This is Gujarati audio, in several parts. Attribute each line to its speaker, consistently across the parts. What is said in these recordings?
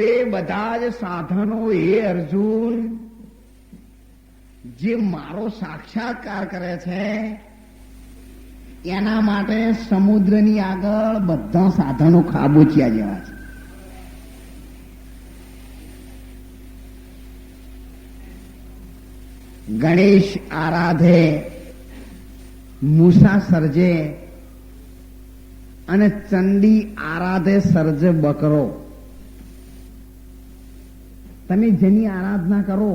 Speaker 1: તે બધા જ સાધનો એ અર્જુન જે મારો સાક્ષાત્કાર કરે છે એના માટે સમુદ્રની આગળ બધા સાધનો ખાબોચિયા જેવા છે. ગણેશ આરાધે, મૂસા સર્જે અને ચંડી આરાધે સર્જે બકરો. તમે જેની આરાધના કરો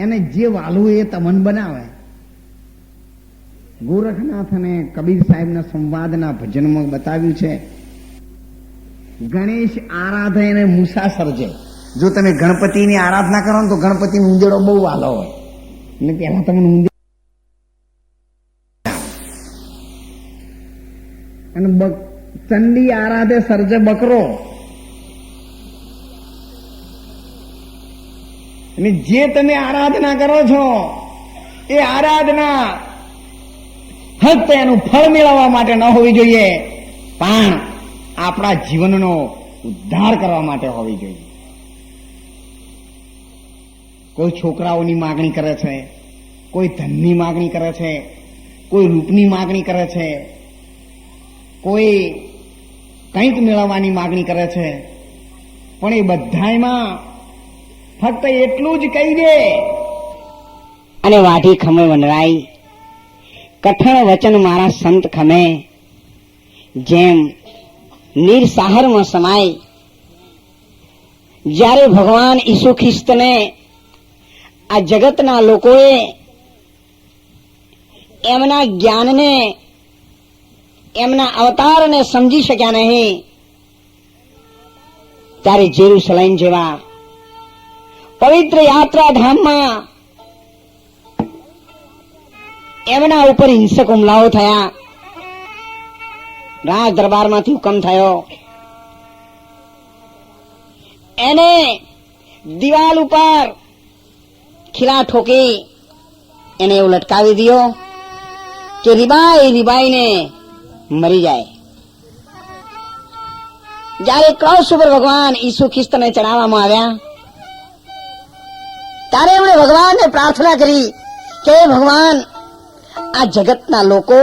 Speaker 1: એને જે વાલું એ તમન બનાવે. ગોરખનાથ અને કબીર સાહેબના સંવાદના ભજનમાં બતાવ્યું છે, ગણેશ આરાધે અને મૂસા સર્જે. જો તમે ગણપતિની આરાધના કરો ને તો ગણપતિ ઊંદેડો બહુ વાલો હોય એટલે પેલા તમને ઊંધે અને ચંડી આરાધે સર્જે બકરો. અને જે તમે આરાધના કરો છો એ આરાધના ફક્ત એનું ફળ મેળવવા માટે ન હોવી જોઈએ, પણ આપણા જીવનનો ઉદ્ધાર કરવા માટે હોવી જોઈએ. કોઈ છોકરાઓની માગણી કરે છે, કોઈ ધનની માગણી કરે છે, કોઈ રૂપની માગણી કરે છે, કોઈ કંઈક મેળવવાની માગણી કરે છે, પણ એ બધામાં ફક્ત એટલું જ કહી દે
Speaker 2: અને વાઢી ખમે વનરાય, કઠણ વચન મારા સંત ખમે. જેમ નીર સાહરમાં સમાય. જ્યારે ભગવાન ઈસુ ખ્રિસ્તને આ જગતના લોકોએ એમના જ્ઞાનને, એમના અવતારને સમજી શક્યા નહીં, ત્યારે જેરુસલેમ જેવા પવિત્ર યાત્રા ધામમાં એમના ઉપર હિંસક હુમલાઓ થયા. રાજ દરબારમાંથી હુકમ થયો એને દિવાલ ઉપર ખીલા ઠોકી એને એવું લટકાવી દીધો કે રીબાઈને મરી જાય. જયારે ક્રોસ ઉપર ભગવાન ઈસુ ખ્રિસ્તને ચડાવવામાં આવ્યા ત્યારે એમણે ભગવાનને પ્રાર્થના કરી કે ભગવાન, આ જગતના લોકો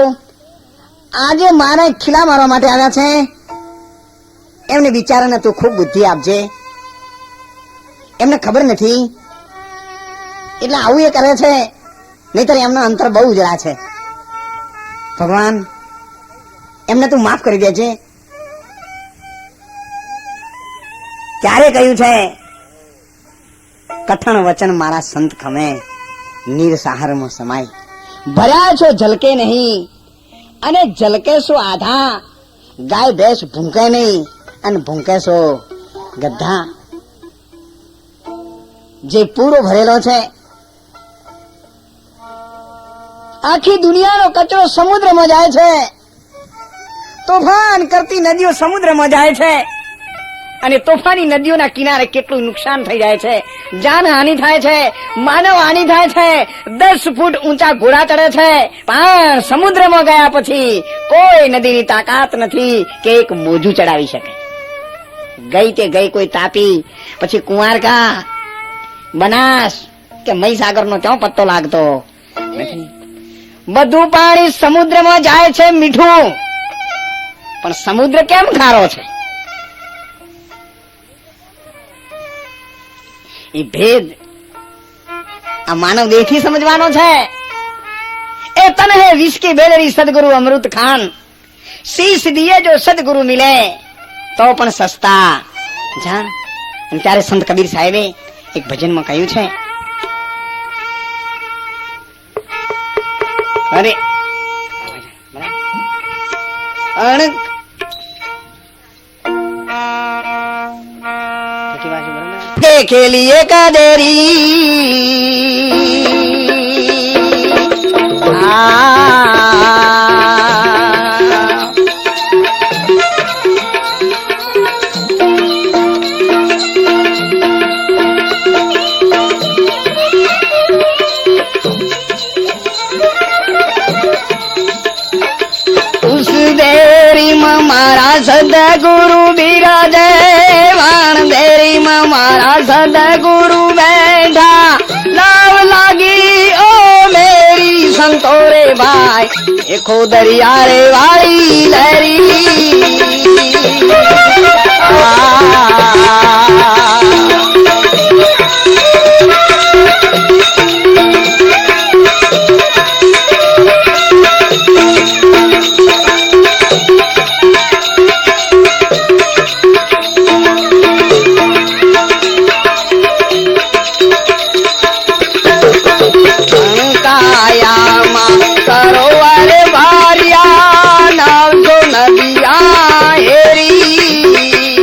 Speaker 2: આજે મારે ખીલા મારવા માટે આવ્યા છે, એમને બિચારાને તું ખૂબ બુદ્ધિ આપજે. એમને ખબર નથી એટલે આવું એ કરે છે, નહીતર એમનો અંતર બહુ ઉજળા છે. ભગવાન, એમને તું માફ કરી દેજે. ક્યારે કહ્યું છે, કઠણ વચન મારા સંત ખમે, નીર સાહરમાં સમાય. ભર્યા છો ઝલકે નહીં અને ઝલકે છો આધા. ગાય ભેંસ ભૂંકે નહીં અને ભૂંકે છો ગધા. જે પૂરો ભરેલો છે, આખી દુનિયાનો કચરો સમુદ્રમાં જાય છે. તોફાન કરતી નદીઓ સમુદ્રમાં જાય છે અને તોફાની નદીઓના કિનારે કેટલું નુકસાન થઈ જાય છે, જાનહાનિ થાય છે, માનવ હાનિ થાય છે. 10 ફૂટ ઊંચા ઘોડા ચડે છે, પણ સમુદ્રમાં ગયા પછી કોઈ નદીની તાકાત નથી કે એક મોજું ચડાવી શકે. ગઈ તે ગઈ કોઈ તાપી, પછી કુંવારકા, બનાસ કે મહીસાગરનો ક્યાં પત્તો લાગતો નથી. બધું પાણી સમુદ્રમાં જાય છે મીઠું, પણ સમુદ્ર કેમ ખારો છે? એ ભેદ આ માનવ દેહથી સમજવાનો છે. એ તન હે વિસ્કી બેલરી સદગુરુ અમૃત ખાન, શીશ દિયે જો સદગુરુ મિલે તો પણ સસ્તા. જાણ. ત્યારે સંત કબીર સાહેબે એક ભજનમાં કહ્યું છે, અરે के लिए कदेरी उस देरी में मारा सदगुरु बिराजे वाण देरी में मारा सदगुरु बैठा नाव लागी ओ मेरी संतोरे भाई देखो दरिया रे वाली लहरी सरोवर भारिया नाव जो नदिया हेरी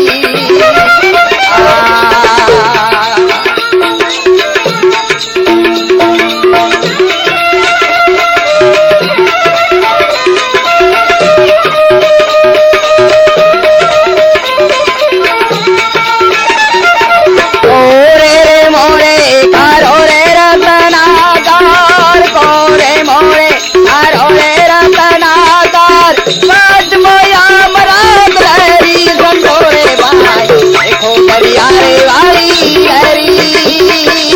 Speaker 2: ओरे रे मोरे कारो रे रतनाकार कोरे मोरे कारो रे रतनाकार बात मोया मरात लहरी संतोरे भाई देखो दरिया रे वाली लहरी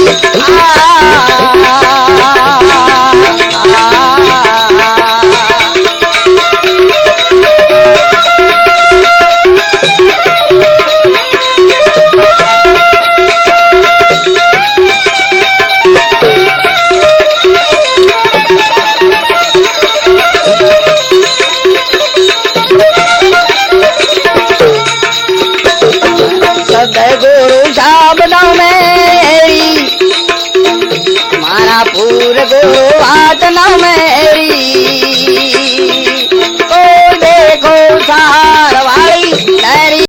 Speaker 2: सदगुरु शब्दों में मारा पूर गुरु